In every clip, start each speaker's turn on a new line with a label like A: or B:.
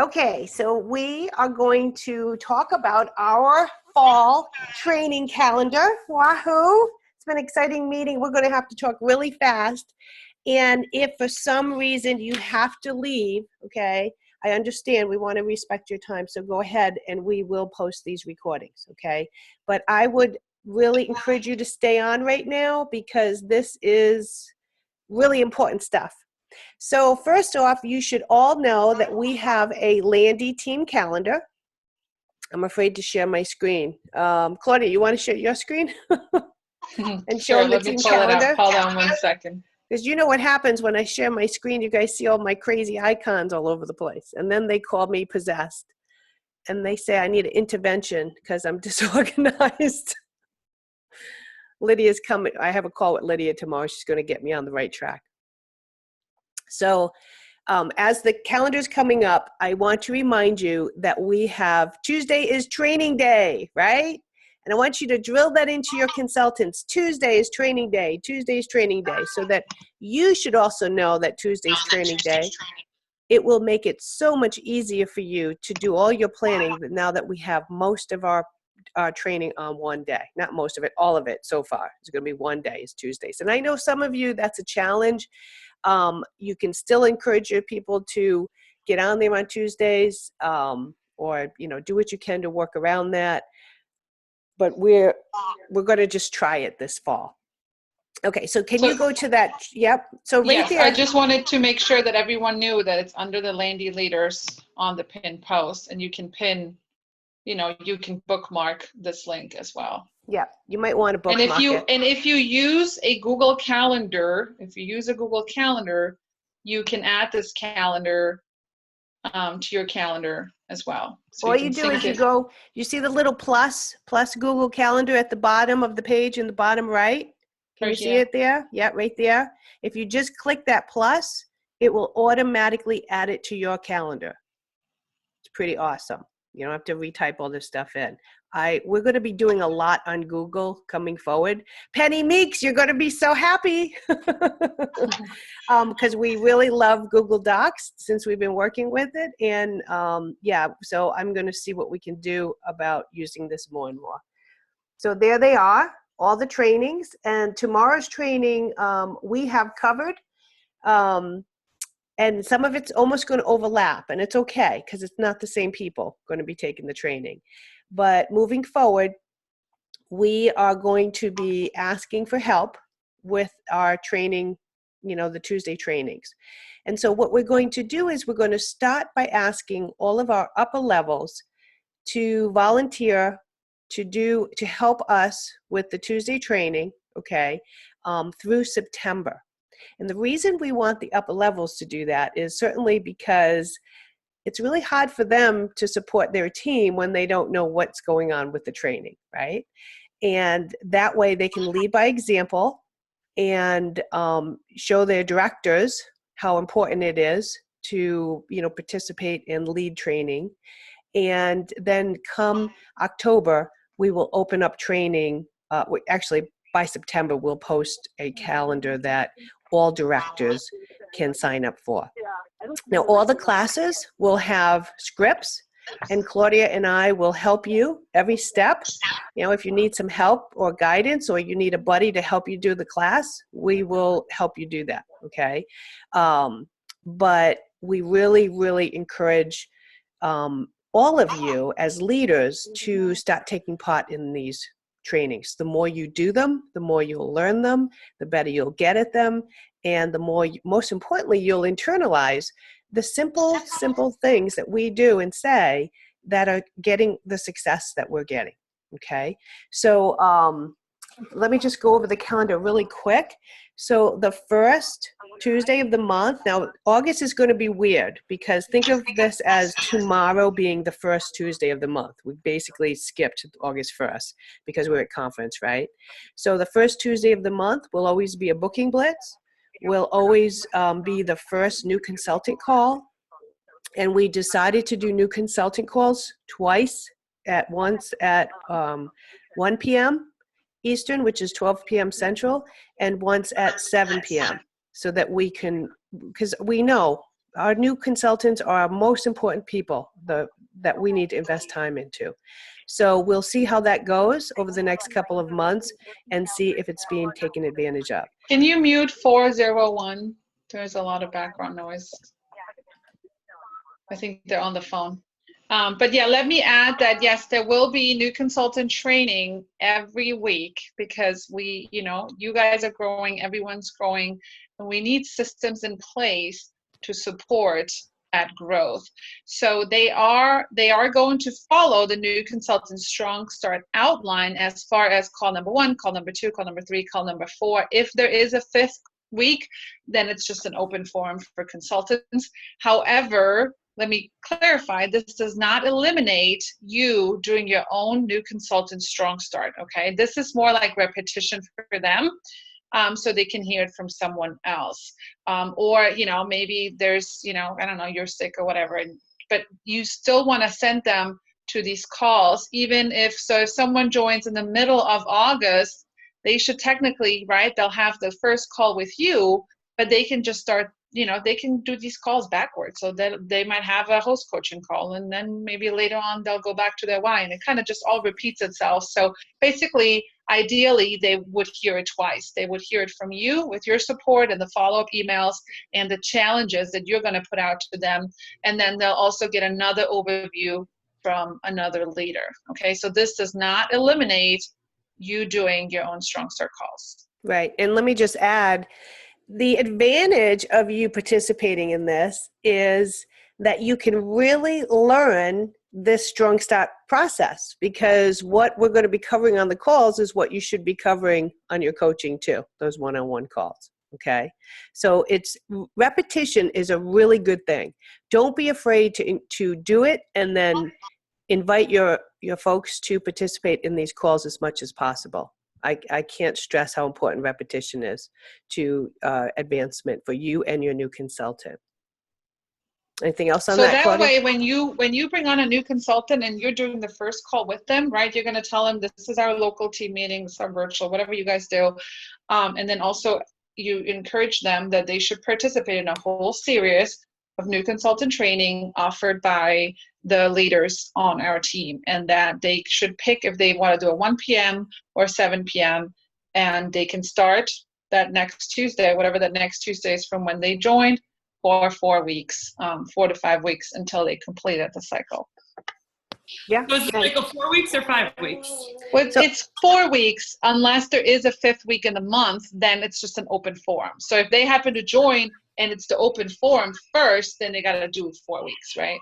A: Okay, so we are going to talk about our fall training calendar. Wahoo! It's been an exciting meeting. We're going to have to talk really fast. And if for some reason you have to leave, okay, I understand we want to respect your time. So go ahead and we will post these recordings, okay? But I would really encourage you to stay on right now because this is really important stuff. So first off, you should all know that we have a Landy team calendar. I'm afraid to share my screen. Claudia, you want to share your screen and show
B: Sure,
A: them the
B: let me
A: team
B: pull it
A: calendar?
B: up. Hold on 1 second.
A: Because you know what happens when I share my screen, you guys see all my crazy icons all over the place. And then they call me possessed. And they say I need an intervention because I'm disorganized. Lydia's coming. I have a call with Lydia tomorrow. She's going to get me on the right track. So as the calendar's coming up, I want to remind you that we have Tuesday is training day, right? And I want you to drill that into your consultants. Tuesday is training day. Tuesday is training day. So that you should also know that Tuesday's training day. It will make it so much easier for you to do all your planning now that we have most of our training on one day. Not most of it, all of it so far. It's going to be one day is Tuesdays. And I know some of you, that's a challenge. You can still encourage your people to get on there on Tuesdays or, you know, do what you can to work around that. But we're going to just try it this fall. Okay, so can you go to that? Yep. So right
B: Yes,
A: there.
B: I just wanted to make sure that everyone knew that it's under the Landy Leaders on the pin post, and you can pin, you know, you can bookmark this link as well.
A: Yeah, you might want to bookmark it.
B: And if you use a Google Calendar, you can add this calendar to your calendar as well. So
A: all you do is you see the little plus Google Calendar at the bottom of the page in the bottom right? Can you see it there? Yeah, right there. If you just click that plus, it will automatically add it to your calendar. It's pretty awesome. You don't have to retype all this stuff in. We're going to be doing a lot on Google coming forward. Penny Meeks, you're going to be so happy because we really love Google Docs since we've been working with it. And yeah, so I'm going to see what we can do about using this more and more. So there they are, all the trainings. And tomorrow's training we have covered. And some of it's almost going to overlap, and it's okay because it's not the same people going to be taking the training. But moving forward, we are going to be asking for help with our training, you know, the Tuesday trainings. And so what we're going to do is we're going to start by asking all of our upper levels to volunteer to help us with the Tuesday training, okay, through September. And the reason we want the upper levels to do that is certainly because it's really hard for them to support their team when they don't know what's going on with the training, right? And that way they can lead by example and show their directors how important it is to, you know, participate in lead training. And then come October, we will open up training. Actually, by September, we'll post a calendar that all directors can sign up for. Now, all the classes will have scripts, and Claudia and I will help you every step. You know, if you need some help or guidance, or you need a buddy to help you do the class, we will help you do that, okay? But we really, really encourage all of you as leaders to start taking part in these trainings. The more you do them, the more you'll learn them, the better you'll get at them, and the more, most importantly, you'll internalize the simple things that we do and say that are getting the success that we're getting, okay? So let me just go over the calendar really quick. So the first Tuesday of the month, now August is going to be weird because think of this as tomorrow being the first Tuesday of the month. We basically skipped August 1st because we're at conference, right? So the first Tuesday of the month will always be a booking blitz. Will always be the first new consultant call. And we decided to do new consultant calls once at 1 p.m. Eastern, which is 12 p.m. Central, and once at 7 p.m. so that we can, because we know our new consultants are our most important people that we need to invest time into. So we'll see how that goes over the next couple of months and see if it's being taken advantage of.
B: Can you mute 401? There's a lot of background noise. I think they're on the phone. But yeah, let me add that, yes, there will be new consultant training every week because you guys are growing, everyone's growing, and we need systems in place to support that growth. So they are going to follow the new consultant strong start outline as far as call number 1, call number 2, call number 3, call number 4. If there is a 5th week, then it's just an open forum for consultants. However, let me clarify, this does not eliminate you doing your own new consultant strong start, okay? This is more like repetition for them, so they can hear it from someone else. Or, maybe there's, I don't know, you're sick or whatever, but you still want to send them to these calls, even if someone joins in the middle of August, they should technically, right, they'll have the first call with you, but they can just start, they can do these calls backwards. So that they might have a host coaching call, and then maybe later on they'll go back to their why, and it kind of just all repeats itself. So basically, ideally, they would hear it twice. They would hear it from you with your support and the follow-up emails and the challenges that you're going to put out to them. And then they'll also get another overview from another leader. Okay, so this does not eliminate you doing your own Strong Start calls.
A: Right. And let me just add, the advantage of you participating in this is that you can really learn this Strong Start process, because what we're going to be covering on the calls is what you should be covering on your coaching too, those one-on-one calls. Okay. So repetition is a really good thing. Don't be afraid to do it, and then invite your folks to participate in these calls as much as possible. I can't stress how important repetition is to advancement for you and your new consultant. Anything else on that,
B: So that
A: Claudia?
B: way, when you bring on a new consultant and you're doing the first call with them, right, you're going to tell them this is our local team meeting, this is our virtual, whatever you guys do. And then also you encourage them that they should participate in a whole series of new consultant training offered by the leaders on our team, and that they should pick if they want to do a 1 p.m. or 7 p.m. and they can start that next Tuesday, whatever that next Tuesday is from when they joined, for 4 weeks, 4 to 5 weeks until they completed the cycle.
A: Yeah.
C: So is the cycle 4 weeks or 5 weeks?
B: Well, it's 4 weeks unless there is a 5th week in the month, then it's just an open forum. So if they happen to join and it's the open forum first, then they got to do 4 weeks, right?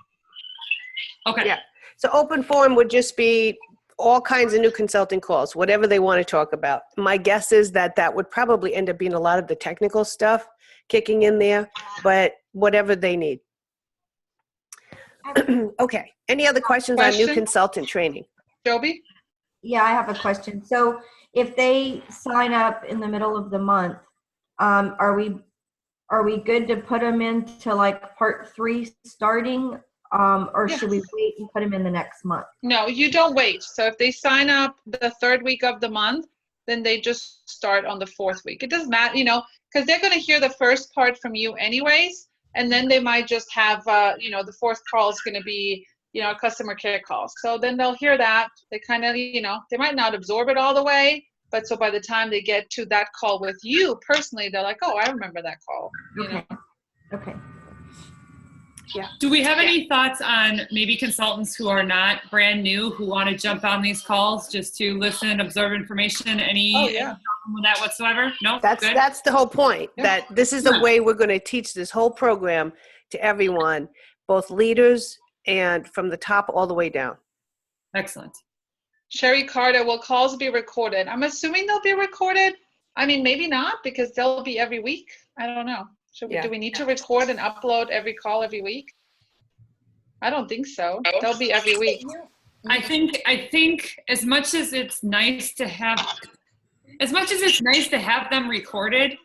C: Okay.
A: Yeah. So open forum would just be all kinds of new consulting calls, whatever they want to talk about. My guess is that would probably end up being a lot of the technical stuff kicking in there, but whatever they need. Okay. Any other questions on new consultant training?
B: Joby?
D: Yeah, I have a question. So if they sign up in the middle of the month, are we good to put them into like part 3 starting? Or should we wait and put them in the next month?
B: No, you don't wait. So if they sign up the 3rd week of the month, then they just start on the 4th week. It doesn't matter, because they're going to hear the first part from you anyways, and then they might just have, the 4th call is going to be, a customer care call. So then they'll hear that. They kind of, they might not absorb it all the way, but so by the time they get to that call with you personally, they're like, oh, I remember that call.
D: Okay.
A: Yeah.
C: Do we have any thoughts on maybe consultants who are not brand new, who want to jump on these calls just to listen, observe information? Any problem with that whatsoever? No?
A: That's the whole point, that this is the way we're going to teach this whole program to everyone, both leaders and from the top all the way down.
C: Excellent.
B: Sherry Carter, will calls be recorded? I'm assuming they'll be recorded. I mean, maybe not, because they'll be every week. I don't know. Do we need to record and upload every call every week? I don't think so. They'll be every week.
C: I think as much as it's nice to have them recorded,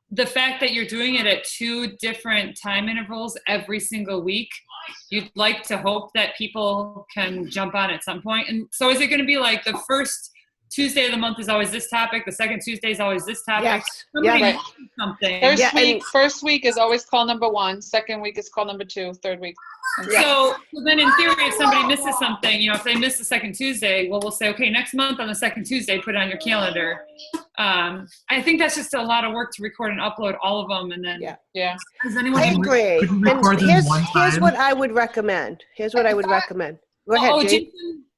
C: the fact that you're doing it at 2 different time intervals every single week, you'd like to hope that people can jump on at some point. And so is it going to be like the first Tuesday of the month is always this topic. The second Tuesday is always this topic.
A: Yes.
C: Somebody
A: Yeah.
C: mentioned something.
B: First week is always call number 1. Second week is call number 2. Third week.
C: So then in theory, if somebody misses something, if they miss the second Tuesday, well, we'll say, okay, next month on the second Tuesday, put it on your calendar. I think that's just a lot of work to record and upload all of them. And then,
B: Yeah.
C: Does anyone
A: I agree.
E: Could we
A: And
E: record them one
A: here's
E: time?
A: what I would recommend. Here's what I would recommend. Go ahead, Jane.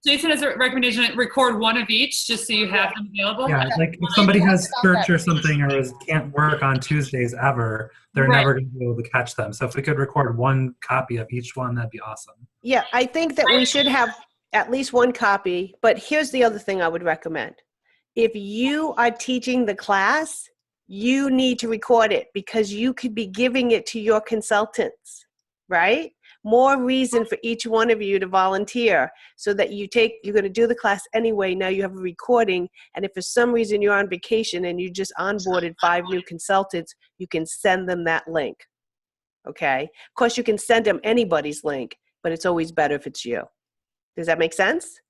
C: Jason has a recommendation, record one of each, just so you have them available.
E: Yeah, like if somebody has church or something or can't work on Tuesdays ever, they're never going to be able to catch them. So if we could record one copy of each one, that'd be awesome.
A: Yeah, I think that we should have at least one copy, but here's the other thing I would recommend. If you are teaching the class, you need to record it because you could be giving it to your consultants, right? More reason for each one of you to volunteer so that you're going to do the class anyway. Now you have a recording. And if for some reason you're on vacation and you just onboarded 5 new consultants, you can send them that link. Okay. Of course, you can send them anybody's link, but it's always better if it's you. Does that make sense?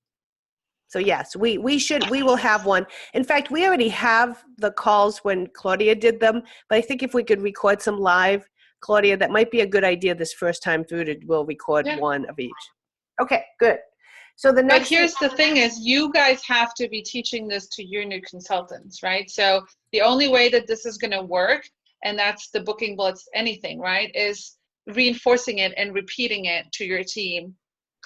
A: So yes, we will have one. In fact, we already have the calls when Claudia did them, but I think if we could record some live, Claudia, that might be a good idea this first time through we'll record one of each. Okay, good. So the next.
B: But here's the thing is you guys have to be teaching this to your new consultants, right? So the only way that this is going to work, and that's the booking blitz, anything, right, is reinforcing it and repeating it to your team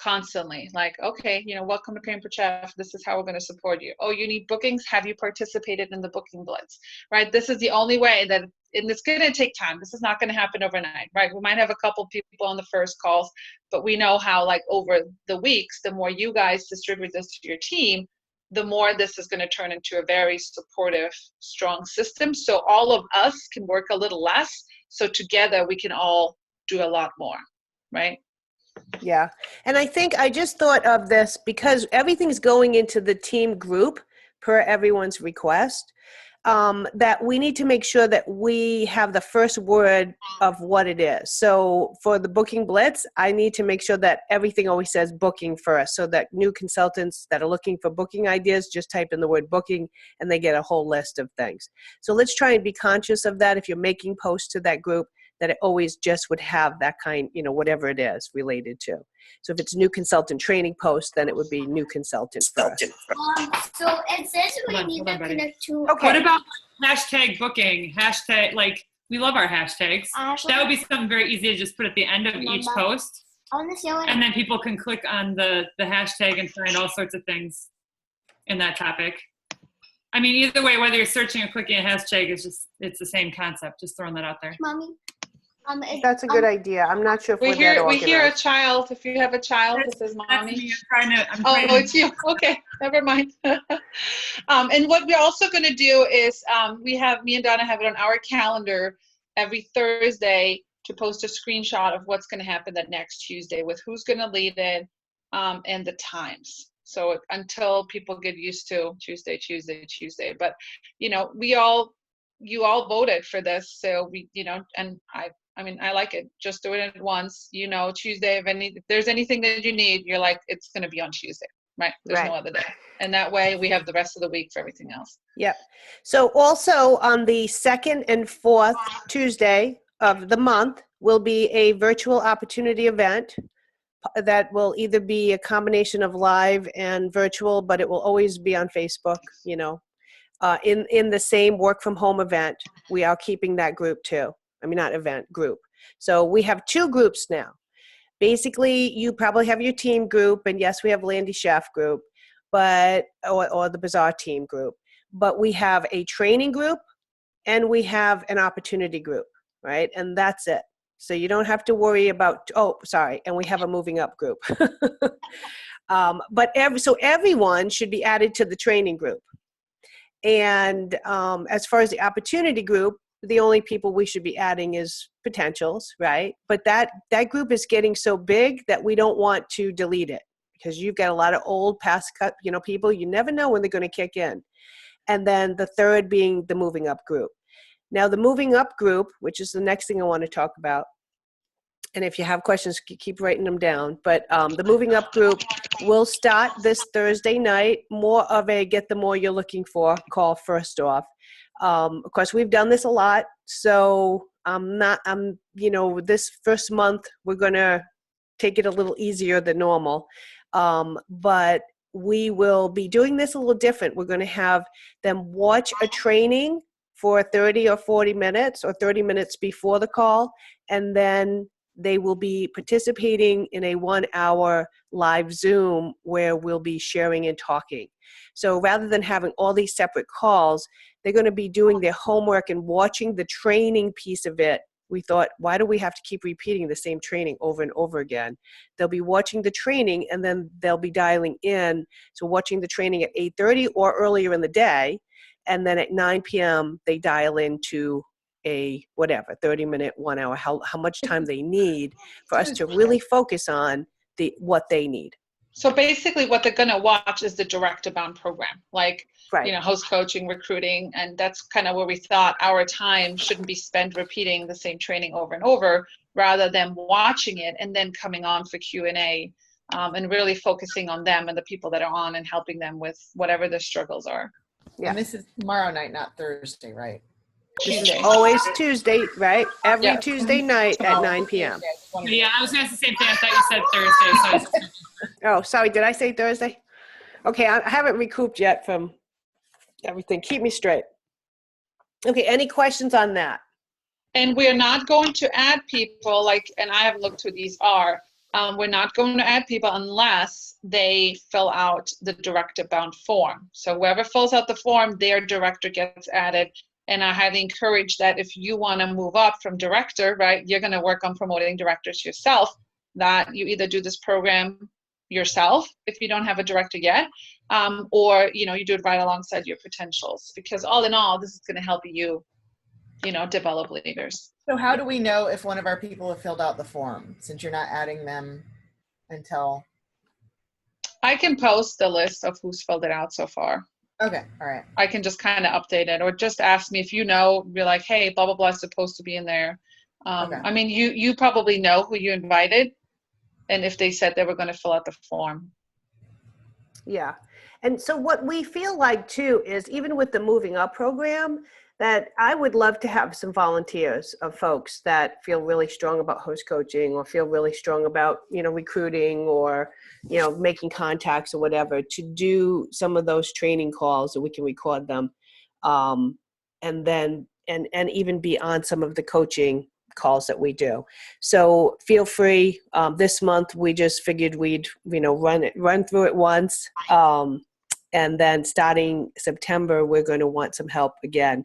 B: constantly. Like, okay, welcome to Pampered Chef. This is how we're going to support you. Oh, you need bookings? Have you participated in the booking blitz, right? This is the only way that, and it's going to take time. This is not going to happen overnight, right? We might have a couple people on the first calls, but we know how, like, over the weeks, the more you guys distribute this to your team, the more this is going to turn into a very supportive, strong system. So all of us can work a little less. So together we can all do a lot more, right?
A: Yeah. And I think I just thought of this because everything's going into the team group per everyone's request, that we need to make sure that we have the first word of what it is. So for the booking blitz, I need to make sure that everything always says booking first so that new consultants that are looking for booking ideas just type in the word booking and they get a whole list of things. So let's try and be conscious of that if you're making posts to that group, that it always just would have that kind, whatever it is related to. So if it's new consultant training post, then it would be new consultant first.
F: So it says we need to connect to.
A: Okay.
C: What about hashtag booking? Hashtag, we love our hashtags. That would be something very easy to just put at the end of each post. And then people can click on the hashtag and find all sorts of things in that topic. I mean, either way, whether you're searching or clicking a hashtag, it's the same concept. Just throwing that out there.
F: Mommy.
A: That's a good idea. I'm not sure if
B: We
A: we're that
B: hear a
A: organized.
B: child. If you have a child, this is
C: That's
B: mommy.
C: me. I'm
B: Oh,
C: trying to
B: it's you. Okay, never mind. And what we're also going to do is me and Donna have it on our calendar every Thursday to post a screenshot of what's going to happen that next Tuesday with who's going to lead it and the times. So until people get used to Tuesday. But, you all voted for this. So and I like it. Just do it at once. Tuesday, if there's anything that you need, you're like, it's going to be on Tuesday, right? There's no other day. And that way we have the rest of the week for everything else.
A: Yep. So also on the 2nd and 4th Tuesday of the month will be a virtual opportunity event that will either be a combination of live and virtual, but it will always be on Facebook, in the same work from home event. We are keeping that group too. I mean, not event, group. So we have 2 groups now. Basically, you probably have your team group, and yes, we have Landy Chef group, but or the Bazaar team group. But we have a training group, and we have an opportunity group, right? And that's it. So you don't have to worry about. And we have a moving up group. But everyone should be added to the training group. And as far as the opportunity group, the only people we should be adding is potentials, right? But that group is getting so big that we don't want to delete it because you've got a lot of old past cut, people. You never know when they're going to kick in. And then the third being the moving up group. Now the moving up group, which is the next thing I want to talk about, And if you have questions, keep writing them down. But the Moving Up group will start this Thursday night. More of a get the more you're looking for call first off. Of course, we've done this a lot. So this first month, we're going to take it a little easier than normal. But we will be doing this a little different. We're going to have them watch a training for 30 or 40 minutes or 30 minutes before the call, and then they will be participating in a 1-hour live Zoom where we'll be sharing and talking. So rather than having all these separate calls, they're going to be doing their homework and watching the training piece of it. We thought, why do we have to keep repeating the same training over and over again? They'll be watching the training and then they'll be dialing in. So watching the training at 8:30 or earlier in the day. And then at 9 p.m., they dial into a 30-minute, 1 hour, how much time they need for us to really focus on what they need.
B: So basically what they're going to watch is the director-bound program, like,
A: right.
B: Host coaching, recruiting, and that's kind of where we thought our time shouldn't be spent repeating the same training over and over, rather than watching it and then coming on for Q&A and really focusing on them and the people that are on and helping them with whatever their struggles are.
G: Yeah. And this is tomorrow night, not Thursday, right?
A: This is always Tuesday, right? Every Tuesday night at 9 p.m.
C: Yeah, I was going to say the same thing. I thought you said Thursday.
A: Oh, sorry. Did I say Thursday? Okay, I haven't recouped yet from everything. Keep me straight. Okay, any questions on that?
B: And we're not going to add people, and I haven't looked who these are. We're not going to add people unless they fill out the director-bound form. So whoever fills out the form, their director gets added. And I highly encourage that if you want to move up from director, right, you're going to work on promoting directors yourself, that you either do this program yourself if you don't have a director yet, or, you do it right alongside your potentials. Because all in all, this is going to help you, develop leaders.
G: So how do we know if one of our people have filled out the form, since you're not adding them until?
B: I can post the list of who's filled it out so far.
G: Okay, all right.
B: I can just kind of update it, or just ask me if be like, hey, blah, blah, blah is supposed to be in there.
G: Okay.
B: I mean, you probably know who you invited and if they said they were going to fill out the form.
A: Yeah. And so what we feel like too is, even with the Moving Up program, that I would love to have some volunteers of folks that feel really strong about host coaching, or feel really strong about, recruiting, or, making contacts or whatever, to do some of those training calls, so we can record them. And then, and even be on some of the coaching calls that we do. So feel free. This month, we just figured we'd, run through it once. And then starting September, we're going to want some help again,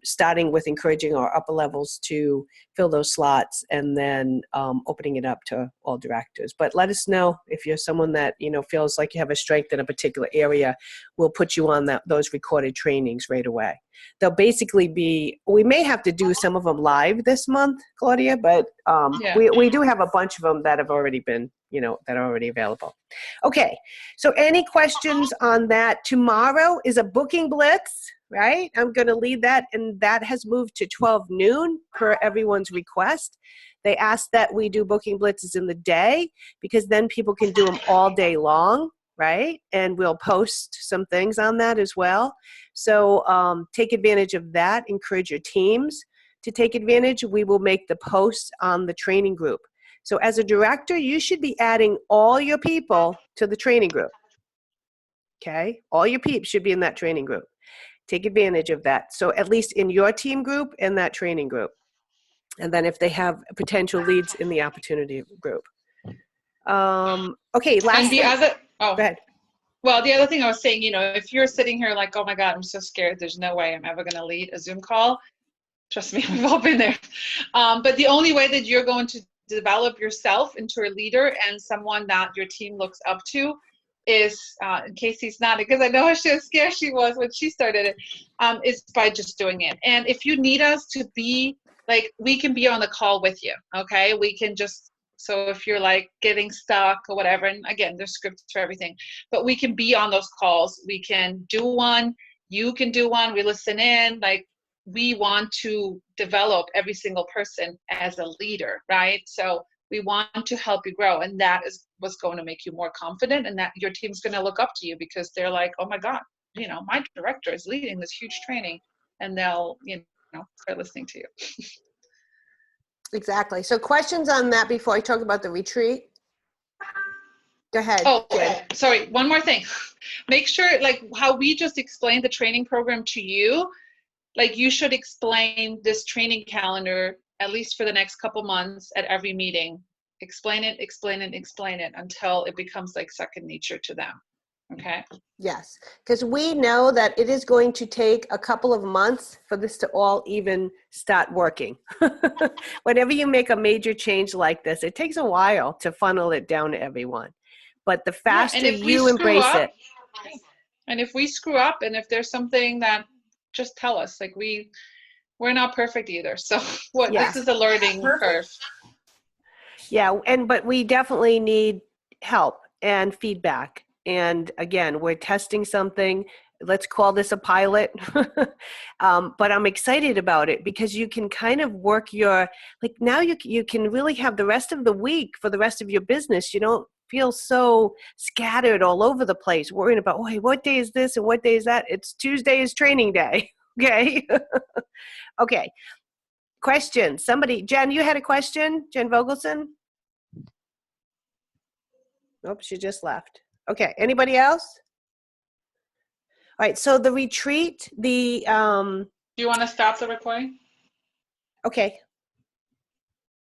A: starting with encouraging our upper levels to fill those slots, and then opening it up to all directors. But let us know if you're someone that, feels like you have a strength in a particular area. We'll put you on those recorded trainings right away. They'll basically be, we may have to do some of them live this month, Claudia, but we do have a bunch of them that have already been, that are already available. Okay, so any questions on that? Tomorrow is a booking blitz, right? I'm going to lead that, and that has moved to 12 noon per everyone's request. They asked that we do booking blitzes in the day, because then people can do them all day long, right? And we'll post some things on that as well. So take advantage of that. Encourage your teams to take advantage. We will make the posts on the training group. So as a director, you should be adding all your people to the training group. Okay? All your peeps should be in that training group. Take advantage of that. So at least in your team group, in that training group. And then if they have potential leads in the opportunity group. Okay, last thing. Go ahead.
B: Well, the other thing I was saying, if you're sitting here like, oh my God, I'm so scared, there's no way I'm ever going to lead a Zoom call. Trust me, we've all been there. But the only way that you're going to develop yourself into a leader and someone that your team looks up to is, in case he's not, because I know how scared she was when she started it, is by just doing it. And if you need us to be, we can be on the call with you, okay? We can just, so if you're getting stuck or whatever, and again, there's scripts for everything, but we can be on those calls. We can do one, you can do one, we listen in, we want to develop every single person as a leader, right? So we want to help you grow, and that is what's going to make you more confident, and that your team's going to look up to you because they're like, oh my God, you know, my director is leading this huge training, and they'll, you know, start listening to you.
A: Exactly. So questions on that before I talk about the retreat? Go ahead.
B: Oh,
A: Jen.
B: sorry. One more thing. Make sure, like how we just explained the training program to you, like you should explain this training calendar at least for the next couple months at every meeting. Explain it, explain it, explain it until it becomes like second nature to them. Okay?
A: Yes, because we know that it is going to take a couple of months for this to all even start working. Whenever you make a major change like this, it takes a while to funnel it down to everyone. But the faster you embrace it.
B: And if we screw up, and if there's something that, just tell us. Like we're not perfect either. So this is a learning curve.
A: Yeah, but we definitely need help and feedback. And again, we're testing something. Let's call this a pilot. But I'm excited about it because you can kind of work now you can really have the rest of the week for the rest of your business. You don't feel so scattered all over the place, worrying about, oh, hey, what day is this and what day is that? It's Tuesday is training day. Okay. Okay. Question. Somebody, Jen, you had a question? Jen Vogelson? Nope, she just left. Okay, anybody else? All right, so the retreat,
B: Do you want to stop the recording?
A: okay,